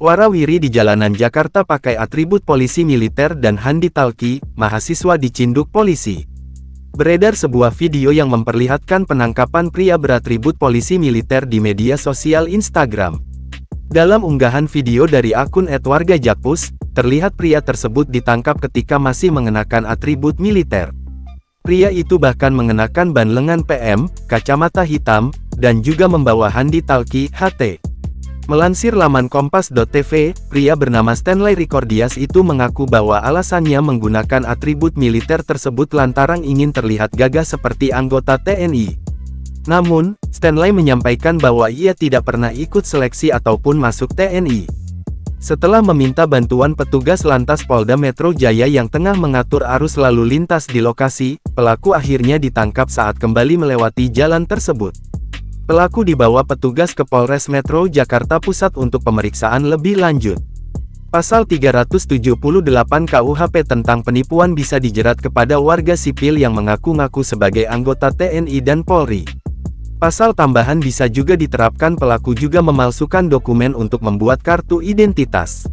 Warawiri di jalanan Jakarta pakai atribut polisi militer dan Handi Talki, mahasiswa dicinduk polisi. Beredar sebuah video yang memperlihatkan penangkapan pria beratribut polisi militer di media sosial Instagram. Dalam unggahan video dari akun @wargajakpus, terlihat pria tersebut ditangkap ketika masih mengenakan atribut militer. Pria itu bahkan mengenakan ban lengan PM, kacamata hitam, dan juga membawa Handi Talki, HT. Melansir laman kompas.tv, pria bernama Stanley Ricordias itu mengaku bahwa alasannya menggunakan atribut militer tersebut lantaran ingin terlihat gagah seperti anggota TNI. Namun, Stanley menyampaikan bahwa ia tidak pernah ikut seleksi ataupun masuk TNI. Setelah meminta bantuan petugas Lantas Polda Metro Jaya yang tengah mengatur arus lalu lintas di lokasi, pelaku akhirnya ditangkap saat kembali melewati jalan tersebut. Pelaku dibawa petugas ke Polres Metro Jakarta Pusat untuk pemeriksaan lebih lanjut. Pasal 378 KUHP tentang penipuan bisa dijerat kepada warga sipil yang mengaku-ngaku sebagai anggota TNI dan Polri. Pasal tambahan bisa juga diterapkan pelaku juga memalsukan dokumen untuk membuat kartu identitas.